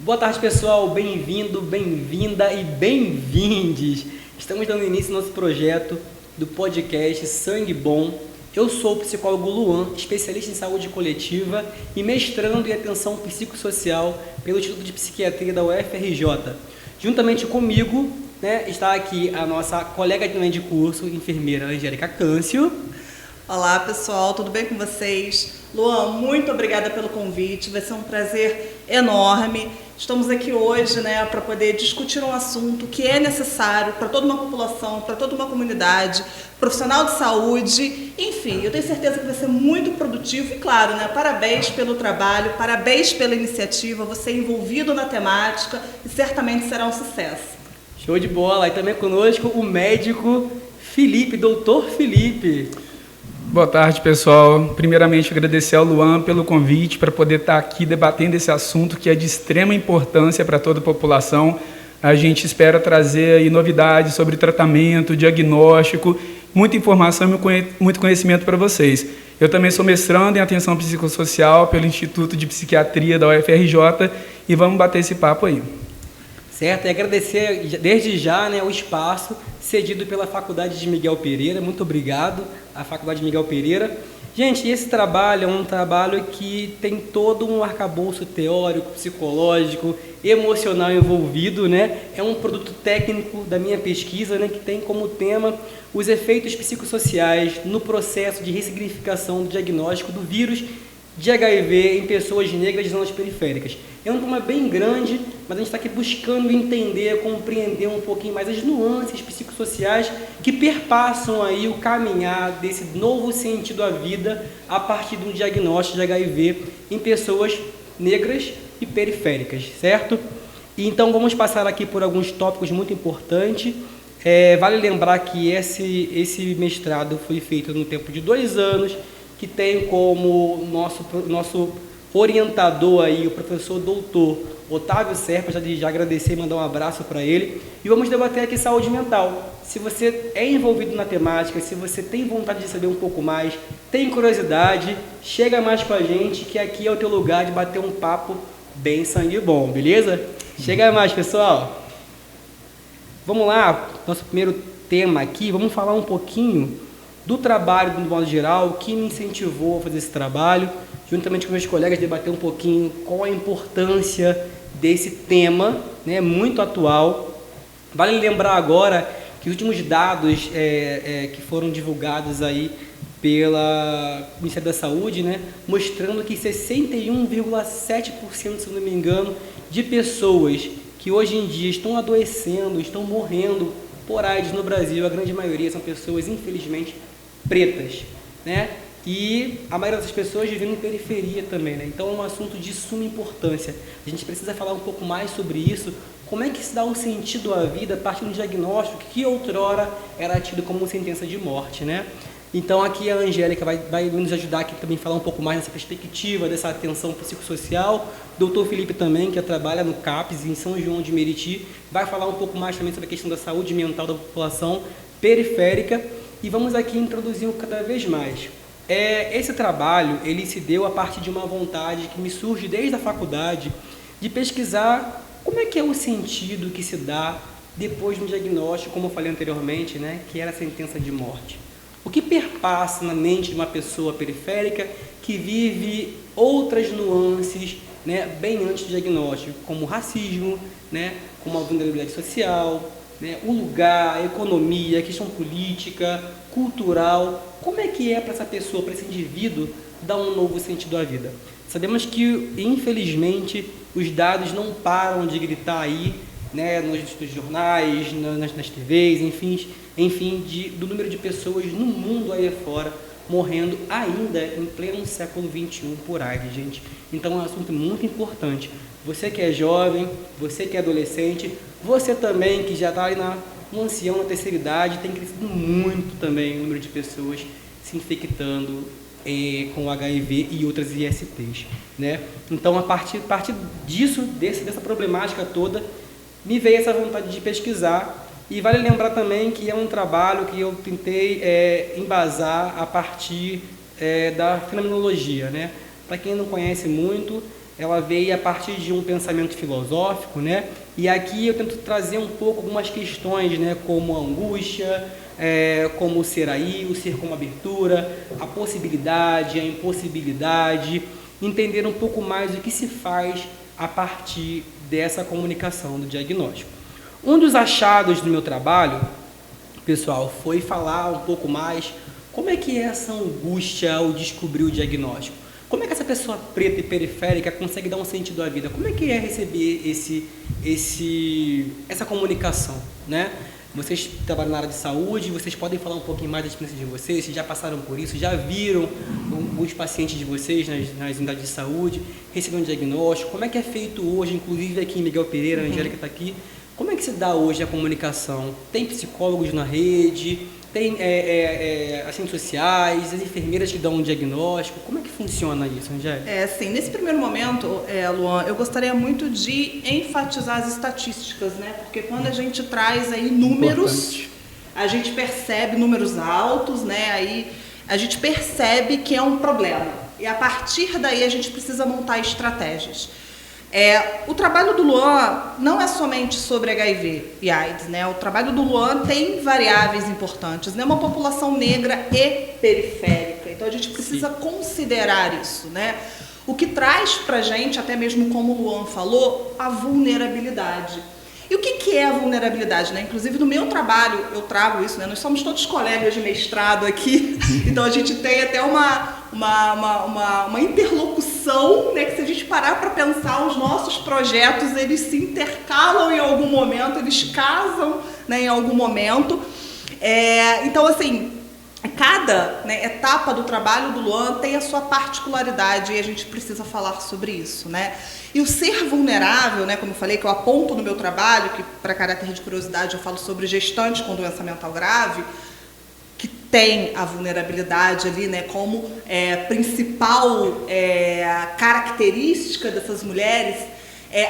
Boa tarde, pessoal. Bem-vindo, bem-vinda e bem-vindes. Estamos dando início ao nosso projeto do podcast Sangue Bom. Eu sou o psicólogo Luan, especialista em saúde coletiva e mestrando em atenção psicossocial pelo Instituto de Psiquiatria da UFRJ. Juntamente comigo, está aqui a nossa colega também de curso, enfermeira Angélica Câncio. Olá, pessoal, tudo bem com vocês? Luan, muito obrigada pelo convite, vai ser um prazer enorme. Estamos aqui hoje para poder discutir um assunto que é necessário para toda uma população, para toda uma comunidade, profissional de saúde, enfim, eu tenho certeza que vai ser muito produtivo e, claro, parabéns pelo trabalho, parabéns pela iniciativa, você envolvido na temática e certamente será um sucesso. Show de bola! E também conosco o médico Felipe, doutor Felipe. Boa tarde, pessoal. Primeiramente, agradecer ao Luan pelo convite para poder estar aqui debatendo esse assunto que é de extrema importância para toda a população. A gente espera trazer aí novidades sobre tratamento, diagnóstico, muita informação e muito conhecimento para vocês. Eu também sou mestrando em atenção psicossocial pelo Instituto de Psiquiatria da UFRJ e vamos bater esse papo aí. Certo, e agradecer desde já o espaço cedido pela Faculdade de Miguel Pereira. Muito obrigado à Faculdade de Miguel Pereira. Gente, esse trabalho é um trabalho que tem todo um arcabouço teórico, psicológico, emocional envolvido, É um produto técnico da minha pesquisa, que tem como tema os efeitos psicossociais no processo de ressignificação do diagnóstico do vírus de HIV em pessoas negras de zonas periféricas. É um tema bem grande, mas a gente está aqui buscando entender, compreender um pouquinho mais as nuances psicossociais que perpassam aí o caminhar desse novo sentido à vida a partir do diagnóstico de HIV em pessoas negras e periféricas, certo? E então vamos passar aqui por alguns tópicos muito importantes. Vale lembrar que esse mestrado foi feito no tempo de 2 anos, que tem como nosso orientador aí, o professor doutor Otávio Serpa, já agradecer e mandar um abraço para ele. E vamos debater aqui saúde mental. Se você é envolvido na temática, se você tem vontade de saber um pouco mais, tem curiosidade, chega mais com a gente, que aqui é o teu lugar de bater um papo bem sangue bom, beleza? Chega mais, pessoal! Vamos lá, nosso primeiro tema aqui, vamos falar um pouquinho do trabalho, do modo geral, o que me incentivou a fazer esse trabalho, juntamente com meus colegas, debater um pouquinho qual a importância desse tema, muito atual. Vale lembrar agora que os últimos dados que foram divulgados aí pela Ministério da Saúde, mostrando que 61,7%, se não me engano, de pessoas que hoje em dia estão adoecendo, estão morrendo por AIDS no Brasil, a grande maioria são pessoas, infelizmente, pretas, E a maioria dessas pessoas vivem em periferia também, Então é um assunto de suma importância. A gente precisa falar um pouco mais sobre isso. Como é que se dá um sentido à vida a partir de um diagnóstico que outrora era tido como sentença de morte, Então aqui a Angélica vai nos ajudar aqui também a falar um pouco mais nessa perspectiva, dessa atenção psicossocial. Doutor Felipe também, que trabalha no CAPES, em São João de Meriti, vai falar um pouco mais também sobre a questão da saúde mental da população periférica. E vamos aqui introduzir cada vez mais. Esse trabalho, ele se deu a partir de uma vontade que me surge desde a faculdade de pesquisar como é que é o sentido que se dá depois de um diagnóstico, como eu falei anteriormente, que era a sentença de morte. O que perpassa na mente de uma pessoa periférica que vive outras nuances, bem antes do diagnóstico, como o racismo, como a vulnerabilidade social, o lugar, a economia, a questão política, cultural. Como é que é para essa pessoa, para esse indivíduo, dar um novo sentido à vida? Sabemos que, infelizmente, os dados não param de gritar aí, nos jornais, nas TVs, enfim, do número de pessoas no mundo aí fora morrendo ainda em pleno século XXI por AIDS, gente. Então é um assunto muito importante. Você que é jovem, você que é adolescente, você também que já está aí no ancião, na terceira idade, tem crescido muito também o número de pessoas se infectando com HIV e outras ISTs, Então, a partir disso, dessa problemática toda, me veio essa vontade de pesquisar. E vale lembrar também que é um trabalho que eu tentei embasar a partir da fenomenologia, Para quem não conhece muito, ela veio a partir de um pensamento filosófico, né? E aqui eu tento trazer um pouco algumas questões, né? Como a angústia, como o ser aí, o ser como abertura, a possibilidade, a impossibilidade, entender um pouco mais o que se faz a partir dessa comunicação do diagnóstico. Um dos achados do meu trabalho, pessoal, foi falar um pouco mais como é que é essa angústia ao descobrir o diagnóstico. Como é que essa pessoa preta e periférica consegue dar um sentido à vida? Como é que é receber essa comunicação, né? Vocês trabalham na área de saúde, vocês podem falar um pouquinho mais da experiência de vocês, vocês já passaram por isso, já viram os pacientes de vocês nas unidades de saúde, receberam um diagnóstico, como é que é feito hoje, inclusive aqui em Miguel Pereira, a Angélica está aqui, como é que se dá hoje a comunicação? Tem psicólogos na rede, tem assistentes sociais, as enfermeiras que dão um diagnóstico, como é que funciona isso, Angélica? Sim, nesse primeiro momento, Luan, eu gostaria muito de enfatizar as estatísticas, né? Porque quando a gente traz aí números, a gente percebe números altos, né? Aí a gente percebe que é um problema. E a partir daí a gente precisa montar estratégias. O trabalho do Luan não é somente sobre HIV e AIDS, né? O trabalho do Luan tem variáveis importantes, né? Uma população negra e periférica, então a gente precisa considerar isso, né? O que traz pra gente, até mesmo como o Luan falou, a vulnerabilidade. E o que é a vulnerabilidade, né? Inclusive no meu trabalho eu trago isso, né? Nós somos todos colegas de mestrado aqui, então a gente tem até uma interlocução, né? Que se a gente parar para pensar, os nossos projetos, eles se intercalam em algum momento, eles casam, né, em algum momento. Então, assim, cada, né, etapa do trabalho do Luan tem a sua particularidade e a gente precisa falar sobre isso, né? E o ser vulnerável, né, como eu falei, que eu aponto no meu trabalho, que para caráter de curiosidade eu falo sobre gestantes com doença mental grave, que tem a vulnerabilidade ali, né, como principal característica dessas mulheres.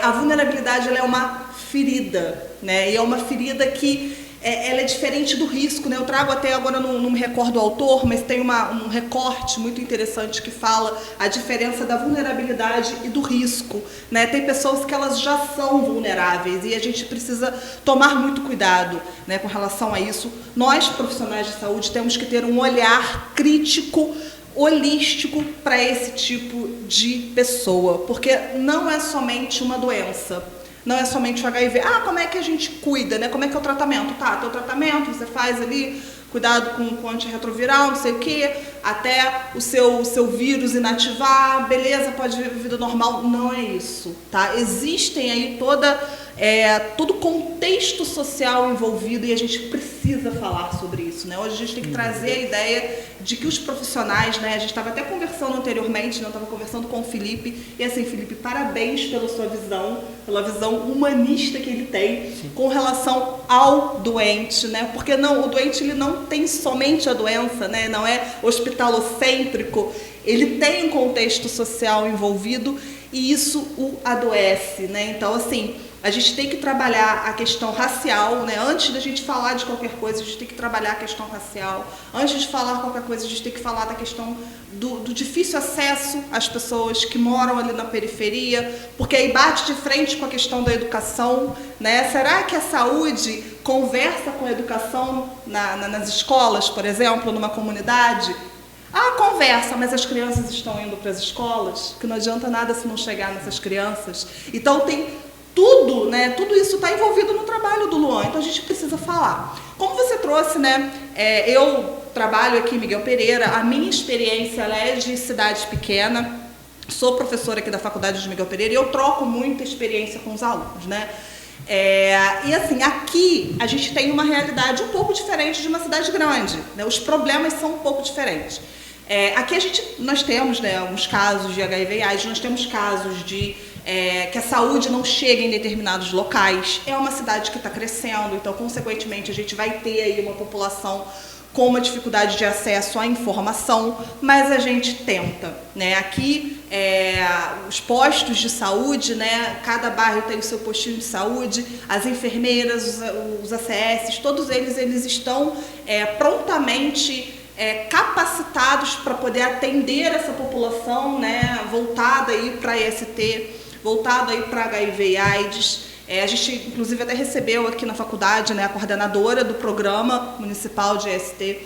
A vulnerabilidade, ela é uma ferida, né, e é uma ferida que ela é diferente do risco, né? Eu trago até agora, não me recordo o autor, mas tem um recorte muito interessante que fala a diferença da vulnerabilidade e do risco, né? Tem pessoas que elas já são vulneráveis e a gente precisa tomar muito cuidado, né, com relação a isso. Nós, profissionais de saúde, temos que ter um olhar crítico, holístico para esse tipo de pessoa, porque não é somente uma doença. Não é somente o HIV. Como é que a gente cuida, né? Como é que é o tratamento? Tá, teu tratamento, você faz ali, cuidado com antirretroviral, não sei o quê, até o seu vírus inativar, beleza, pode viver vida normal. Não é isso, tá? Existem aí todo o contexto social envolvido e a gente precisa falar sobre isso, né? Hoje a gente tem que trazer a ideia de que os profissionais, né? A gente estava até conversando anteriormente, né? Eu estava conversando com o Felipe, e assim, Felipe, parabéns pela sua visão, pela visão humanista que ele tem. Sim. Com relação ao doente, né? Porque o doente, ele não tem somente a doença, né? Não é hospitalocêntrico, ele tem um contexto social envolvido e isso o adoece, né? Então, assim, a gente tem que trabalhar a questão racial, né? Antes da gente falar de qualquer coisa, a gente tem que trabalhar a questão racial. Antes de falar qualquer coisa, a gente tem que falar da questão do difícil acesso às pessoas que moram ali na periferia, porque aí bate de frente com a questão da educação, né? Será que a saúde conversa com a educação nas escolas, por exemplo, numa comunidade? Conversa, mas as crianças estão indo para as escolas, que não adianta nada se não chegar nessas crianças. Então tem tudo, né? Tudo isso está envolvido no trabalho do Luan, então a gente precisa falar. Como você trouxe, né? Eu trabalho aqui em Miguel Pereira, a minha experiência ela é de cidade pequena, sou professora aqui da Faculdade de Miguel Pereira e eu troco muita experiência com os alunos, né? E assim, aqui a gente tem uma realidade um pouco diferente de uma cidade grande, né? Os problemas são um pouco diferentes. Aqui nós temos, né, alguns casos de HIV e AIDS, nós temos casos de que a saúde não chega em determinados locais. É uma cidade que está crescendo, então, consequentemente, a gente vai ter aí uma população com uma dificuldade de acesso à informação, mas a gente tenta, né? Aqui, os postos de saúde, né? Cada bairro tem o seu postinho de saúde, as enfermeiras, os ACS, todos eles estão prontamente capacitados para poder atender essa população, né, voltada aí para IST, voltado aí para HIV e AIDS. A gente, inclusive, até recebeu aqui na faculdade, né, a coordenadora do programa municipal de IST,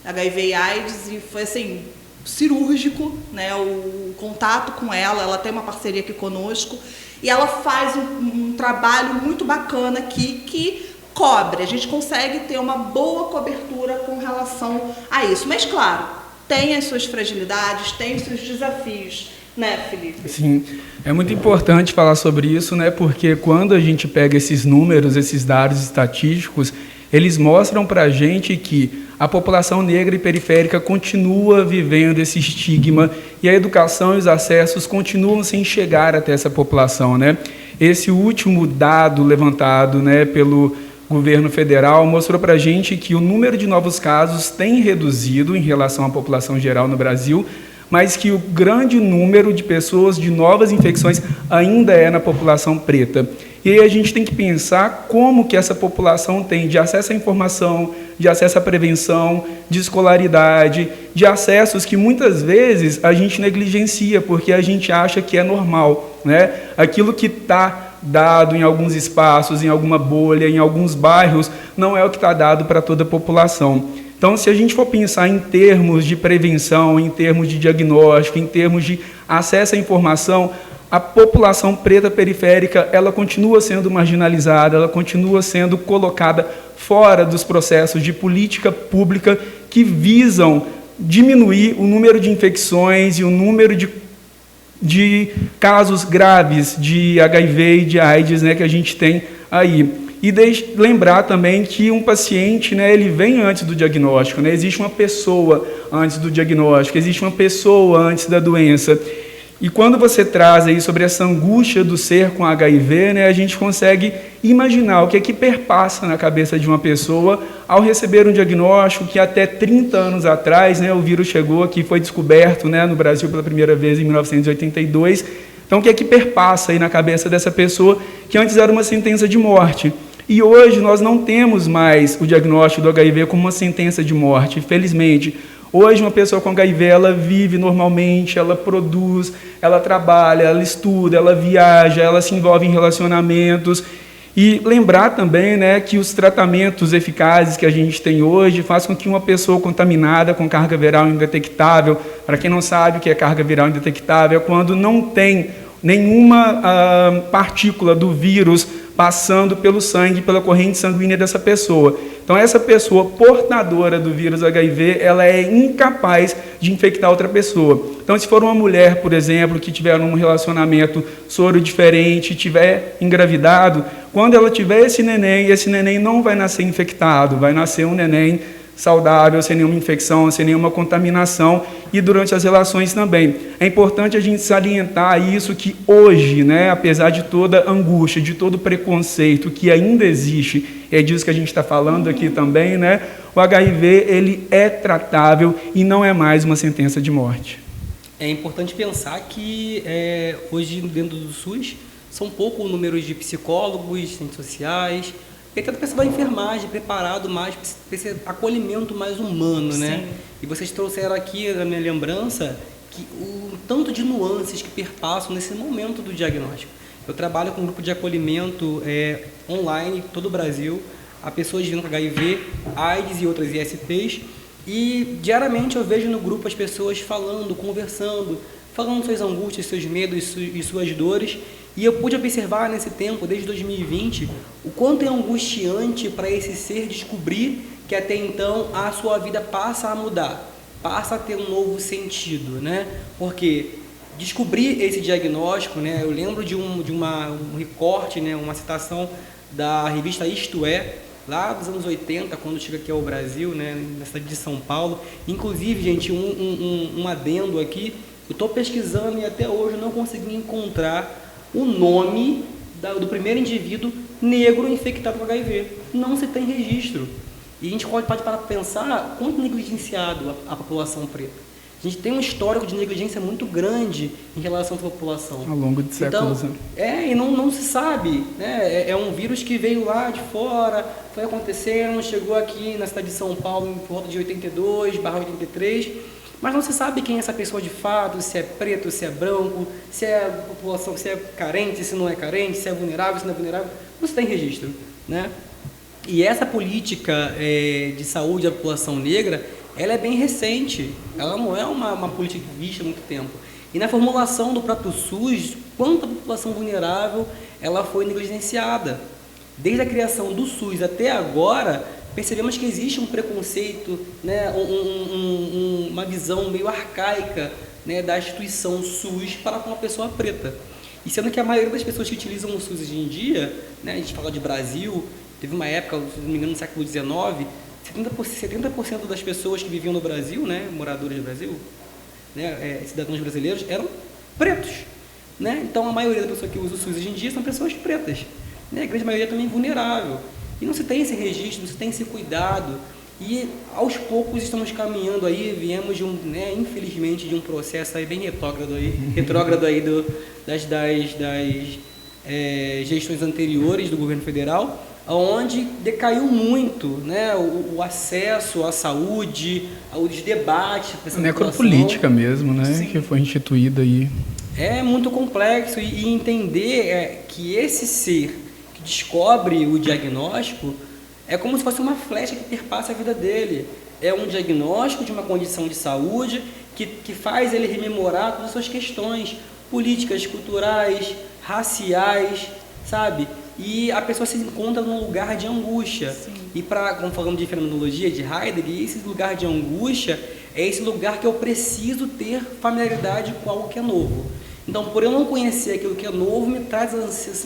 HIV e AIDS, e foi assim, cirúrgico, né, o contato com ela tem uma parceria aqui conosco, e ela faz um trabalho muito bacana aqui que cobre, a gente consegue ter uma boa cobertura com relação a isso. Mas, claro, tem as suas fragilidades, tem os seus desafios, né, Felipe? Sim, é muito importante falar sobre isso, né, porque quando a gente pega esses números, esses dados estatísticos, eles mostram para a gente que a população negra e periférica continua vivendo esse estigma e a educação e os acessos continuam sem chegar até essa população, né? Esse último dado levantado, né, pelo governo federal mostrou para a gente que o número de novos casos tem reduzido em relação à população geral no Brasil, mas que o grande número de pessoas de novas infecções ainda é na população preta. E aí a gente tem que pensar como que essa população tem de acesso à informação, de acesso à prevenção, de escolaridade, de acessos que muitas vezes a gente negligencia, porque a gente acha que é normal, né? Aquilo que está dado em alguns espaços, em alguma bolha, em alguns bairros, não é o que está dado para toda a população. Então, se a gente for pensar em termos de prevenção, em termos de diagnóstico, em termos de acesso à informação, a população preta periférica, ela continua sendo marginalizada, ela continua sendo colocada fora dos processos de política pública que visam diminuir o número de infecções e o número de casos graves de HIV e de AIDS, né, que a gente tem aí. E lembrar também que um paciente, né, ele vem antes do diagnóstico, né? Existe uma pessoa antes do diagnóstico, existe uma pessoa antes da doença. E quando você traz aí sobre essa angústia do ser com HIV, né, a gente consegue imaginar o que é que perpassa na cabeça de uma pessoa ao receber um diagnóstico que até 30 anos atrás, né, o vírus chegou aqui, foi descoberto, né, no Brasil pela primeira vez em 1982. Então, o que é que perpassa aí na cabeça dessa pessoa que antes era uma sentença de morte? E hoje nós não temos mais o diagnóstico do HIV como uma sentença de morte, felizmente. Hoje uma pessoa com HIV, ela vive normalmente, ela produz, ela trabalha, ela estuda, ela viaja, ela se envolve em relacionamentos. E lembrar também, né, que os tratamentos eficazes que a gente tem hoje fazem com que uma pessoa contaminada com carga viral indetectável, para quem não sabe o que é carga viral indetectável, é quando não tem nenhuma partícula do vírus passando pelo sangue, pela corrente sanguínea dessa pessoa. Então, essa pessoa portadora do vírus HIV, ela é incapaz de infectar outra pessoa. Então, se for uma mulher, por exemplo, que tiver um relacionamento soro diferente, tiver engravidado, quando ela tiver esse neném não vai nascer infectado, vai nascer um neném saudável, sem nenhuma infecção, sem nenhuma contaminação, e durante as relações também. É importante a gente salientar isso, que hoje, né, apesar de toda angústia, de todo preconceito que ainda existe, é disso que a gente está falando aqui também, né, o HIV ele é tratável e não é mais uma sentença de morte. É importante pensar que hoje dentro do SUS são poucos números de psicólogos, assistentes sociais, e até do pessoal da enfermagem preparado mais para esse acolhimento mais humano, né? Sim. E vocês trouxeram aqui na minha lembrança que o tanto de nuances que perpassam nesse momento do diagnóstico. Eu trabalho com um grupo de acolhimento online em todo o Brasil, a pessoas vivendo com HIV, AIDS e outras ISTs, e diariamente eu vejo no grupo as pessoas falando, conversando, falando suas angústias, seus medos e suas dores. E eu pude observar nesse tempo, desde 2020, o quanto é angustiante para esse ser descobrir que até então a sua vida passa a mudar, passa a ter um novo sentido, né? Porque descobrir esse diagnóstico, né? Eu lembro de um recorte, né? Uma citação da revista Isto É, lá dos anos 80, quando chega aqui ao Brasil, né? Na cidade de São Paulo. Inclusive, gente, um adendo aqui, eu estou pesquisando e até hoje eu não consegui encontrar o nome do primeiro indivíduo negro infectado com HIV. Não se tem registro. E a gente pode parar para pensar quanto negligenciado a população preta. A gente tem um histórico de negligência muito grande em relação à população. Ao longo de séculos. Então, e não se sabe, né? É um vírus que veio lá de fora, foi acontecendo, chegou aqui na cidade de São Paulo em volta de 82/83, mas não se sabe quem é essa pessoa de fato, se é preto, se é branco, se é população, se é carente, se não é carente, se é vulnerável, se não é vulnerável, não se tem registro, né? E essa política de saúde da população negra, ela é bem recente, ela não é uma política vista há muito tempo. E na formulação do próprio SUS, quanto a população vulnerável ela foi negligenciada. Desde a criação do SUS até agora, percebemos que existe um preconceito, né, uma visão meio arcaica, né, da instituição SUS para com a pessoa preta. E sendo que a maioria das pessoas que utilizam o SUS hoje em dia, né, a gente fala de Brasil, teve uma época, se não me engano, no século XIX, 70% das pessoas que viviam no Brasil, né, moradores do Brasil, né, cidadãos brasileiros, eram pretos, né? Então a maioria das pessoas que usa o SUS hoje em dia são pessoas pretas, né? A grande maioria também vulnerável. E não se tem esse registro, não se tem esse cuidado. E aos poucos estamos caminhando aí, viemos de infelizmente de um processo aí bem retrógrado aí das gestões anteriores do governo federal, onde decaiu muito, né, o acesso à saúde, os debates. A necropolítica mesmo, né, sim, que foi instituída aí. É muito complexo e entender que esse ser que descobre o diagnóstico é como se fosse uma flecha que perpassa a vida dele. É um diagnóstico de uma condição de saúde que faz ele rememorar todas as suas questões políticas, culturais, raciais, sabe? E a pessoa se encontra num lugar de angústia. Sim. E como falamos de fenomenologia, de Heidegger, esse lugar de angústia é esse lugar que eu preciso ter familiaridade com algo que é novo. Então, por eu não conhecer aquilo que é novo, me traz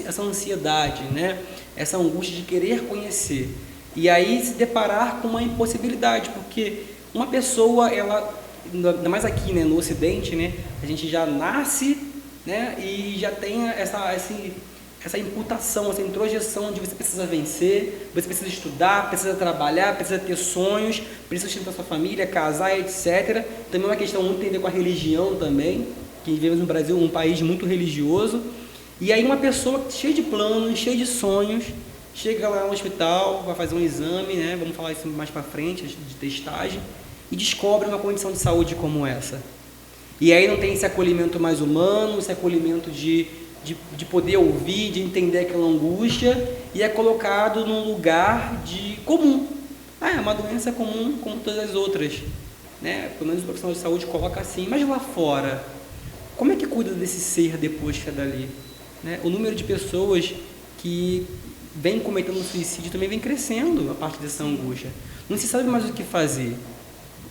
essa ansiedade, né? Essa angústia de querer conhecer. E aí se deparar com uma impossibilidade, porque uma pessoa, ela, ainda mais aqui, né, no Ocidente, né, a gente já nasce, né, e já tem essa imputação, essa introjeção de você precisa vencer, você precisa estudar, precisa trabalhar, precisa ter sonhos, precisa sustentar sua família, casar, etc. Também é uma questão muito a ver com a religião também, que vivemos no Brasil, um país muito religioso. E aí uma pessoa cheia de planos, cheia de sonhos, chega lá no hospital, vai fazer um exame, né, vamos falar isso mais para frente, de testagem, e descobre uma condição de saúde como essa. E aí não tem esse acolhimento mais humano, esse acolhimento de poder ouvir, de entender aquela angústia, e é colocado num lugar de comum. É uma doença comum como todas as outras, né? Pelo menos o profissional de saúde coloca assim. Mas lá fora, como é que cuida desse ser depois que é dali? Né? O número de pessoas que vem cometendo suicídio também vem crescendo a partir dessa angústia. Não se sabe mais o que fazer.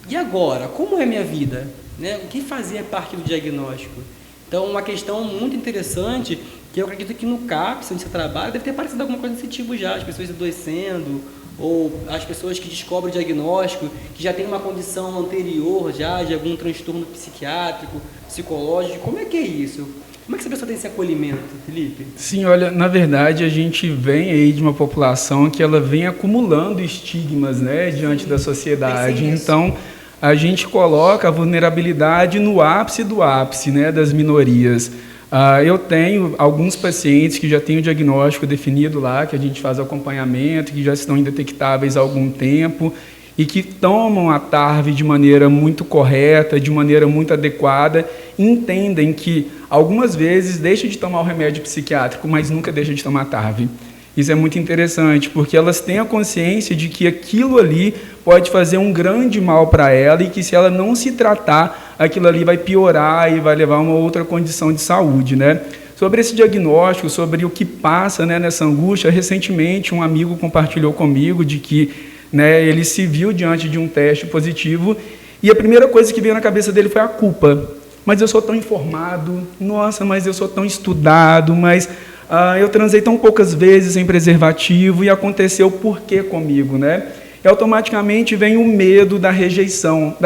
E agora? Como é minha vida? Né? O que fazer a partir do diagnóstico? Então, uma questão muito interessante, que eu acredito que no CAPS, onde você trabalha, deve ter aparecido alguma coisa desse tipo já, as pessoas adoecendo, ou as pessoas que descobrem o diagnóstico, que já tem uma condição anterior já, de algum transtorno psiquiátrico, psicológico. Como é que é isso? Como é que essa pessoa tem esse acolhimento, Felipe? Sim, olha, na verdade a gente vem aí de uma população que ela vem acumulando estigmas, né, diante da sociedade. Então, a gente coloca a vulnerabilidade no ápice do ápice, né, das minorias. Eu tenho alguns pacientes que já têm o diagnóstico definido lá, que a gente faz acompanhamento, que já estão indetectáveis há algum tempo e que tomam a TARV de maneira muito correta, de maneira muito adequada, e entendem que algumas vezes deixam de tomar o remédio psiquiátrico, mas nunca deixam de tomar a TARV. Isso é muito interessante, porque elas têm a consciência de que aquilo ali pode fazer um grande mal para ela e que se ela não se tratar, aquilo ali vai piorar e vai levar a uma outra condição de saúde, né? Sobre esse diagnóstico, sobre o que passa, né, nessa angústia, recentemente um amigo compartilhou comigo de que, né, ele se viu diante de um teste positivo e a primeira coisa que veio na cabeça dele foi a culpa. Mas eu sou tão informado, nossa, mas eu sou tão estudado, mas eu transei tão poucas vezes sem preservativo e aconteceu por quê comigo, né? E automaticamente vem o medo da rejeição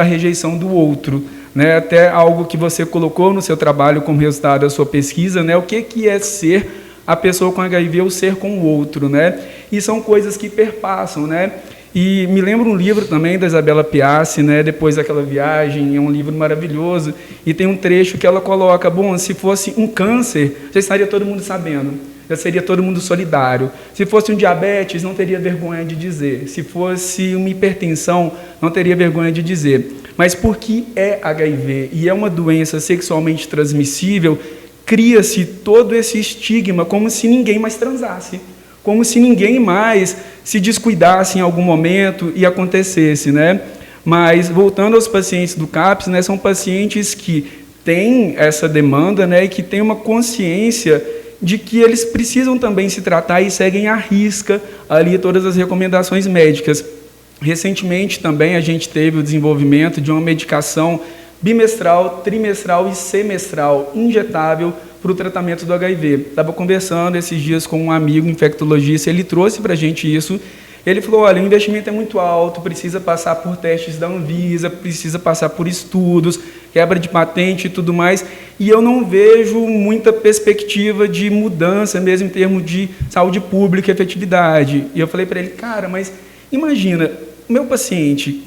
do outro, né? Até algo que você colocou no seu trabalho como resultado da sua pesquisa, né? O que é ser a pessoa com HIV ou ser com o outro, né? E são coisas que perpassam, né? E me lembra um livro também da Isabela Piassi, né, Depois daquela Viagem, é um livro maravilhoso, e tem um trecho que ela coloca, bom, se fosse um câncer, já estaria todo mundo sabendo, já seria todo mundo solidário. Se fosse um diabetes, não teria vergonha de dizer. Se fosse uma hipertensão, não teria vergonha de dizer. Mas porque é HIV e é uma doença sexualmente transmissível, cria-se todo esse estigma como se ninguém mais transasse, como se ninguém mais se descuidasse em algum momento e acontecesse, né? Mas, voltando aos pacientes do CAPS, né, são pacientes que têm essa demanda, né, e que têm uma consciência de que eles precisam também se tratar e seguem à risca ali todas as recomendações médicas. Recentemente também a gente teve o desenvolvimento de uma medicação bimestral, trimestral e semestral injetável para o tratamento do HIV. Estava conversando esses dias com um amigo infectologista, ele trouxe para a gente isso. Ele falou, olha, o investimento é muito alto, precisa passar por testes da Anvisa, precisa passar por estudos, quebra de patente e tudo mais, e eu não vejo muita perspectiva de mudança, mesmo em termos de saúde pública e efetividade. E eu falei para ele, cara, mas imagina, meu paciente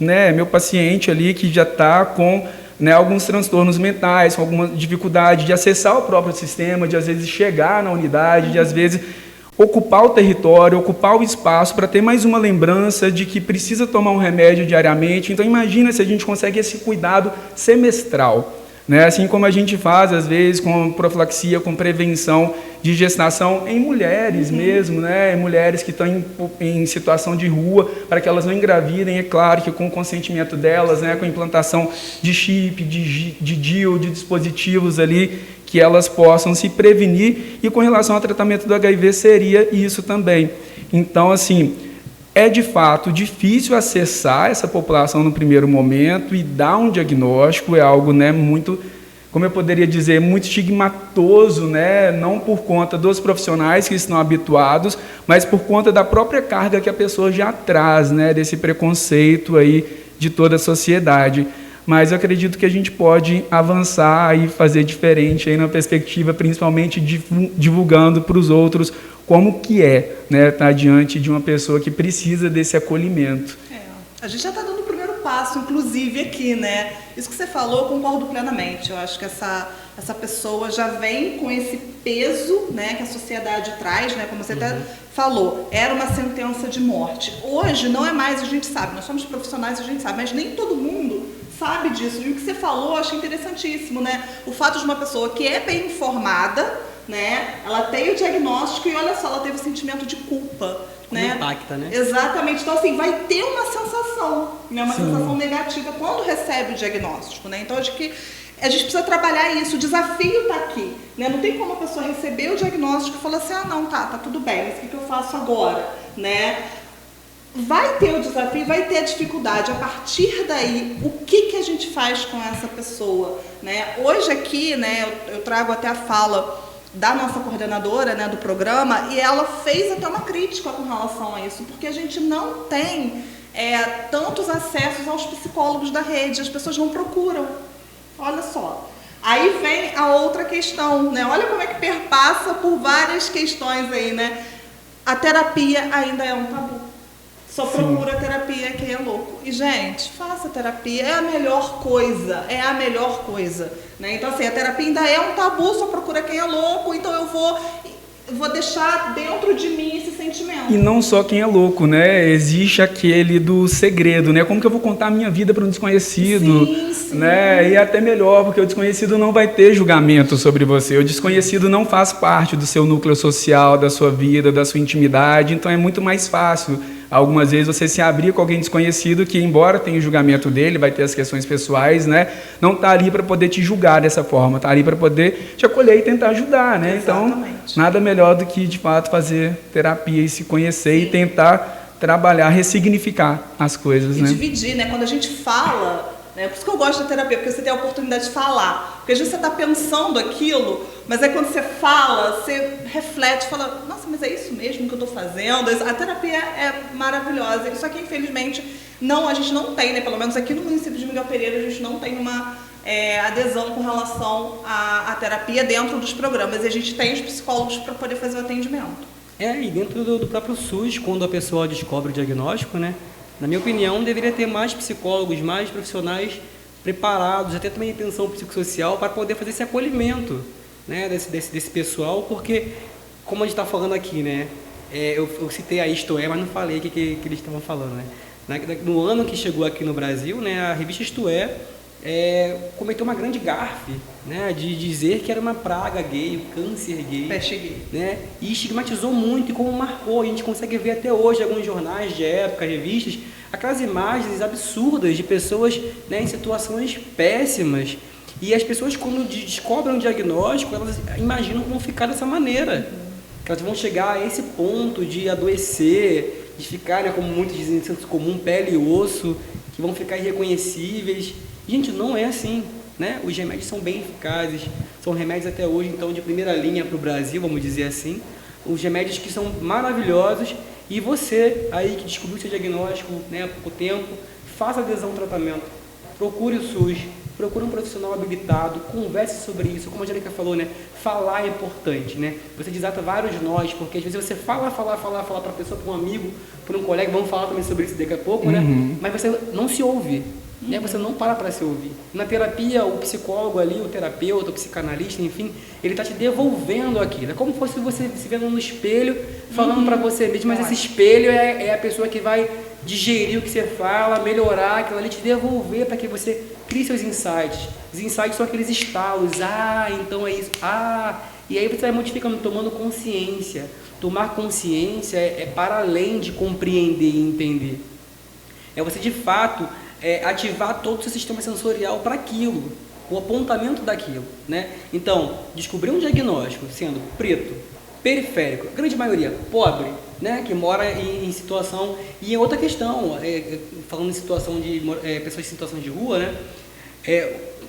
ali que já está com, né, alguns transtornos mentais, com alguma dificuldade de acessar o próprio sistema, de às vezes chegar na unidade, de às vezes ocupar o território, ocupar o espaço para ter mais uma lembrança de que precisa tomar um remédio diariamente. Então imagina se a gente consegue esse cuidado semestral, né? Assim como a gente faz às vezes com profilaxia, com prevenção de gestação em mulheres mesmo, né? Mulheres que estão em situação de rua, para que elas não engravidem, é claro que com o consentimento delas, né? Com a implantação de chip, de DIU, de dispositivos ali, que elas possam se prevenir, e com relação ao tratamento do HIV seria isso também. Então, assim, é de fato difícil acessar essa população no primeiro momento e dar um diagnóstico, é algo, né, muito, como eu poderia dizer, muito estigmatoso, né, não por conta dos profissionais que estão habituados, mas por conta da própria carga que a pessoa já traz, né, desse preconceito aí de toda a sociedade. Mas eu acredito que a gente pode avançar e fazer diferente aí na perspectiva, principalmente divulgando para os outros como que é, né, estar diante de uma pessoa que precisa desse acolhimento. A gente já está dando o primeiro passo, inclusive, aqui, né? Isso que você falou, eu concordo plenamente. Eu acho que essa pessoa já vem com esse peso, né, que a sociedade traz, né? Como você até falou, era uma sentença de morte. Hoje não é mais, a gente sabe, nós somos profissionais, a gente sabe, mas nem todo mundo sabe disso. E o que você falou, eu achei interessantíssimo, né? O fato de uma pessoa que é bem informada, né? Ela tem o diagnóstico e olha só, ela teve o sentimento de culpa, né? Impacta, né? Exatamente. Então, assim, vai ter uma sensação, né? Uma sensação negativa quando recebe o diagnóstico, né? Então, acho que a gente precisa trabalhar isso. O desafio está aqui, né? Não tem como a pessoa receber o diagnóstico e falar assim, ah, não, tá tudo bem, mas o que eu faço agora, né? Vai ter o desafio, vai ter a dificuldade. A partir daí, o que a gente faz com essa pessoa, né? Hoje aqui, né, eu trago até a fala da nossa coordenadora, né, do programa, e ela fez até uma crítica com relação a isso, porque a gente não tem tantos acessos aos psicólogos da rede, as pessoas não procuram. Olha só. Aí vem a outra questão, né? Olha como é que perpassa por várias questões aí, né? A terapia ainda é um tabu. Só procura terapia quem é louco. E, gente, faça terapia, é a melhor coisa, né? Então, assim, a terapia ainda é um tabu, só procura quem é louco, então eu vou deixar dentro de mim esse sentimento. E não só quem é louco, né? Existe aquele do segredo, né? Como que eu vou contar a minha vida para um desconhecido? Sim. Né? E é até melhor, porque o desconhecido não vai ter julgamento sobre você. O desconhecido não faz parte do seu núcleo social, da sua vida, da sua intimidade, então é muito mais fácil algumas vezes você se abrir com alguém desconhecido que, embora tenha o julgamento dele, vai ter as questões pessoais, né? Não está ali para poder te julgar dessa forma, está ali para poder te acolher e tentar ajudar, né? Exatamente. Então, nada melhor do que, de fato, fazer terapia e se conhecer e tentar trabalhar, ressignificar as coisas, né? Dividir, né? Quando a gente fala, né? Por isso que eu gosto da terapia, porque você tem a oportunidade de falar. Porque às vezes você está pensando aquilo, mas aí quando você fala, você reflete, fala, nossa, mas é isso mesmo que eu estou fazendo? A terapia é maravilhosa. Só que, infelizmente, a gente não tem, né? Pelo menos aqui no município de Miguel Pereira, a gente não tem uma adesão com relação à terapia dentro dos programas. E a gente tem os psicólogos para poder fazer o atendimento. E dentro do próprio SUS, quando a pessoa descobre o diagnóstico, né? Na minha opinião, deveria ter mais psicólogos, mais profissionais preparados, até também atenção psicossocial, para poder fazer esse acolhimento, né, desse pessoal, porque, como a gente está falando aqui, né, eu citei a Isto É, mas não falei o que eles estavam falando, né? No ano que chegou aqui no Brasil, né, a revista Isto É, cometeu uma grande gafe, né, de dizer que era uma praga gay, um câncer gay, peste gay, né, e estigmatizou muito, e como marcou, a gente consegue ver até hoje alguns jornais de época, revistas, aquelas imagens absurdas de pessoas, né, em situações péssimas, e as pessoas, quando descobrem um diagnóstico, elas imaginam como ficar dessa maneira, que elas vão chegar a esse ponto de adoecer, de ficar, né, como muitos dizem, senso comum, pele e osso, que vão ficar irreconhecíveis. Gente, não é assim, né? Os remédios são bem eficazes, são remédios até hoje, então, de primeira linha para o Brasil, vamos dizer assim, os remédios que são maravilhosos, e você aí que descobriu seu diagnóstico, né, há pouco tempo, faça adesão ao tratamento, procure o SUS, procure um profissional habilitado, converse sobre isso, como a Angélica falou, né? Falar é importante, né? Você desata vários nós, porque às vezes você fala para a pessoa, para um amigo, para um colega, vamos falar também sobre isso daqui a pouco, né? Mas você não se ouve, né? Você não para se ouvir. Na terapia, o psicólogo ali, o terapeuta, o psicanalista, enfim, ele está te devolvendo aquilo. É como se fosse você se vendo no espelho, falando para você mesmo, mas esse espelho é a pessoa que vai digerir o que você fala, melhorar aquilo ali, te devolver para que você crie seus insights. Os insights são aqueles estalos, então é isso, e aí você vai modificando, tomando consciência. Tomar consciência é para além de compreender e entender. É você, de fato, ativar todo o seu sistema sensorial para aquilo, o apontamento daquilo, né? Então, descobrir um diagnóstico sendo preto, periférico, a grande maioria pobre, né, que mora em situação, e outra questão, falando em situação de pessoas em situação de rua, né,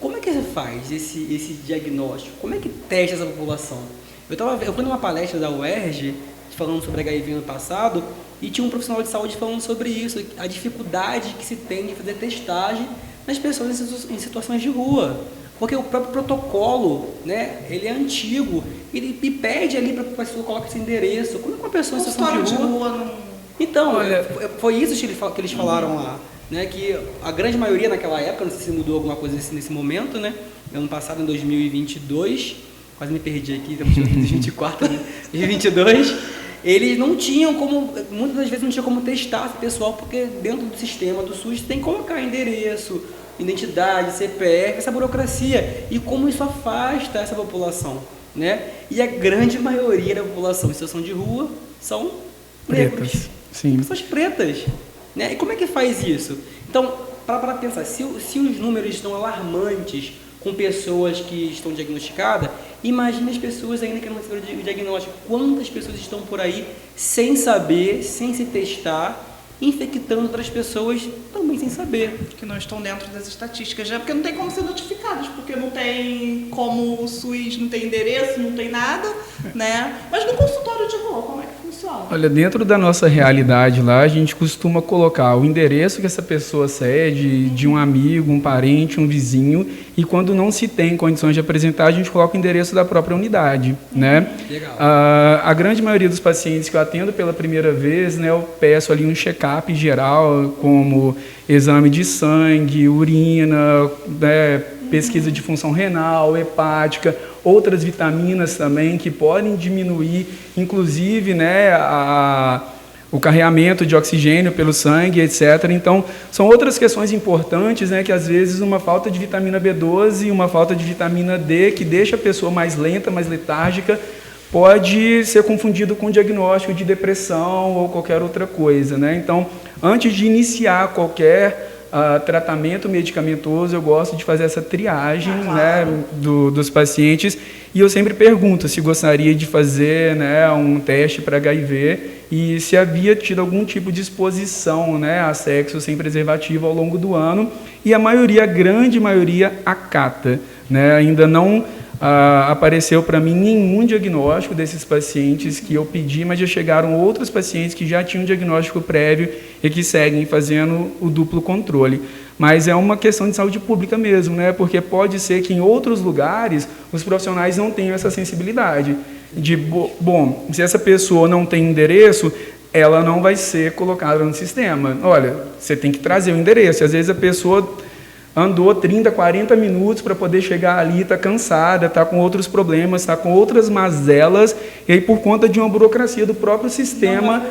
como é que você faz esse diagnóstico? Como é que testa essa população? Eu fui numa palestra da UERJ falando sobre HIV no passado, e tinha um profissional de saúde falando sobre isso, a dificuldade que se tem de fazer testagem nas pessoas em situações de rua. Porque o próprio protocolo, né, ele é antigo, ele pede ali para a pessoa colocar esse endereço. Como é que uma pessoa em situação de rua não... Então, foi isso que eles falaram lá, né, que a grande maioria naquela época, não sei se mudou alguma coisa nesse momento, né, ano passado, em 2022, quase me perdi aqui, estamos em 2024, né, 2022, eles não tinham como, muitas das vezes não tinha como testar esse pessoal, porque dentro do sistema do SUS tem que colocar endereço, identidade, CPF, essa burocracia, e como isso afasta essa população, né? E a grande maioria da população em situação de rua são pretas, pessoas pretas, né? E como é que faz isso? Então, para pensar, se os números estão alarmantes com pessoas que estão diagnosticadas, imagine as pessoas ainda que não receberam o diagnóstico, quantas pessoas estão por aí sem saber, sem se testar, infectando outras pessoas também sem saber. Que não estão dentro das estatísticas, já porque não tem como ser notificadas, porque não tem como o SUS, não tem endereço, não tem nada, né? Mas no consultório de rua, como é que funciona? Olha, dentro da nossa realidade lá, a gente costuma colocar o endereço que essa pessoa cede, de um amigo, um parente, um vizinho, e quando não se tem condições de apresentar, a gente coloca o endereço da própria unidade, né? Legal. A grande maioria dos pacientes que eu atendo pela primeira vez, né, eu peço ali um check-up geral, como exame de sangue, urina, né, pesquisa de função renal, hepática, outras vitaminas também que podem diminuir, inclusive, né, o carreamento de oxigênio pelo sangue, etc. Então, são outras questões importantes, né, que às vezes uma falta de vitamina B12 e uma falta de vitamina D, que deixa a pessoa mais lenta, mais letárgica, pode ser confundido com diagnóstico de depressão ou qualquer outra coisa, né? Então, antes de iniciar qualquer tratamento medicamentoso, eu gosto de fazer essa triagem, né, dos pacientes, e eu sempre pergunto se gostaria de fazer, né, um teste para HIV e se havia tido algum tipo de exposição, né, a sexo sem preservativo ao longo do ano, e a grande maioria acata, né? Ainda não apareceu para mim nenhum diagnóstico desses pacientes que eu pedi, mas já chegaram outros pacientes que já tinham diagnóstico prévio e que seguem fazendo o duplo controle. Mas é uma questão de saúde pública mesmo, né? Porque pode ser que em outros lugares os profissionais não tenham essa sensibilidade de, bom, se essa pessoa não tem endereço, ela não vai ser colocada no sistema. Olha, você tem que trazer o endereço. Às vezes a pessoa andou 30, 40 minutos para poder chegar ali, está cansada, está com outros problemas, está com outras mazelas, e aí por conta de uma burocracia do próprio sistema,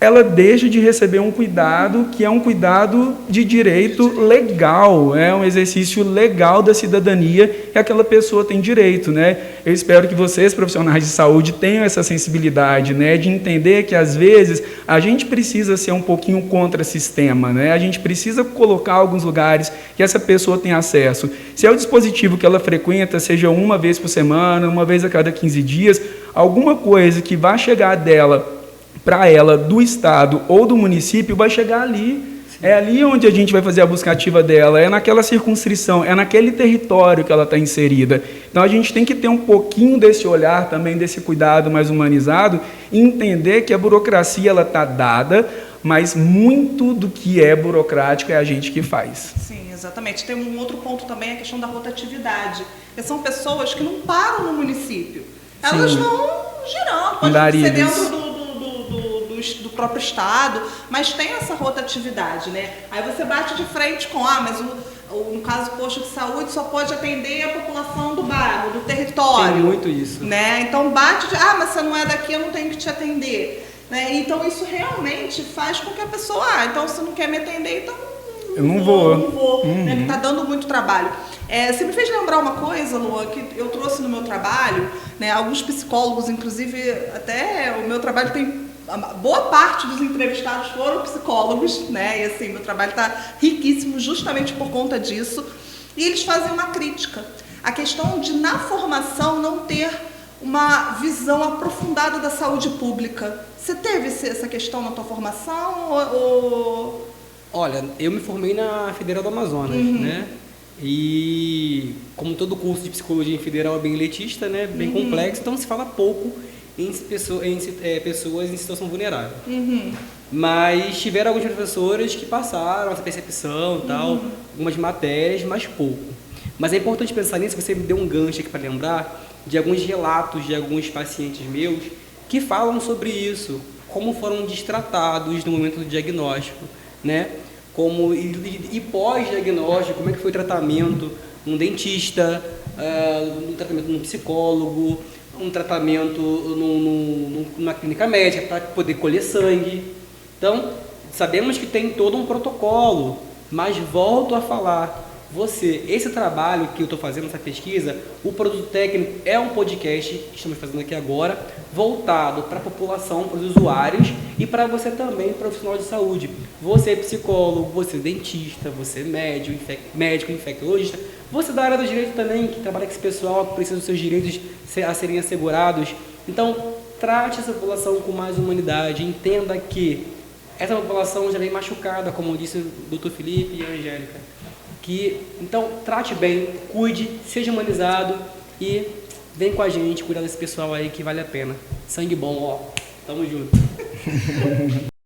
ela deixa de receber um cuidado que é um cuidado de direito legal, é um exercício legal da cidadania que aquela pessoa tem direito, né? Eu espero que vocês, profissionais de saúde, tenham essa sensibilidade, né, de entender que, às vezes, a gente precisa ser um pouquinho contra o sistema, né? A gente precisa colocar alguns lugares que essa pessoa tem acesso. Se é o dispositivo que ela frequenta, seja uma vez por semana, uma vez a cada 15 dias, alguma coisa que vai chegar dela para ela, do estado ou do município, vai chegar ali. Sim. É ali onde a gente vai fazer a busca ativa dela, é naquela circunscrição, é naquele território que ela está inserida. Então, a gente tem que ter um pouquinho desse olhar também, desse cuidado mais humanizado, e entender que a burocracia está dada, mas muito do que é burocrático é a gente que faz. Sim, exatamente. Tem um outro ponto também, a questão da rotatividade. Que são pessoas que não param no município. Elas vão girando, pode ser dentro do próprio estado, mas tem essa rotatividade, né? Aí você bate de frente com, mas no caso do posto de saúde só pode atender a população do bairro, do território. Tem muito isso. Né? Então bate de, mas você não é daqui, eu não tenho que te atender. Né? Então isso realmente faz com que a pessoa, então você não quer me atender, então eu não vou. Uhum. Né? Tá dando muito trabalho. Você me fez lembrar uma coisa, Luan, que eu trouxe no meu trabalho, né? Alguns psicólogos, inclusive, até o meu trabalho tem... Boa parte dos entrevistados foram psicólogos, né? E assim, meu trabalho está riquíssimo justamente por conta disso. E eles fazem uma crítica. A questão de, na formação, não ter uma visão aprofundada da saúde pública. Você teve essa questão na tua formação? Olha, eu me formei na Federal do Amazonas, né? E como todo curso de psicologia em federal é bem elitista, né? Bem complexo, então se fala pouco em pessoas em situação vulnerável. Mas tiveram alguns professores que passaram essa percepção e tal, algumas matérias, mas pouco. Mas é importante pensar nisso, você me deu um gancho aqui para lembrar de alguns relatos de alguns pacientes meus que falam sobre isso, como foram destratados no momento do diagnóstico, né? Como, e pós-diagnóstico, como é que foi o tratamento num dentista, um tratamento num psicólogo, um tratamento numa clínica médica para poder colher sangue. Então, sabemos que tem todo um protocolo, mas volto a falar, esse trabalho que eu estou fazendo, essa pesquisa, o produto técnico é um podcast que estamos fazendo aqui agora, voltado para a população, para os usuários e para você também, profissional de saúde. Você é psicólogo, você é dentista, você é médico, infectologista, você da área do direito também, que trabalha com esse pessoal, que precisa dos seus direitos a serem assegurados. Então, trate essa população com mais humanidade, entenda que essa população já vem machucada, como disse o Dr. Felipe e a Angélica. Então, trate bem, cuide, seja humanizado e vem com a gente cuidar desse pessoal aí que vale a pena. Sangue bom, Tamo junto.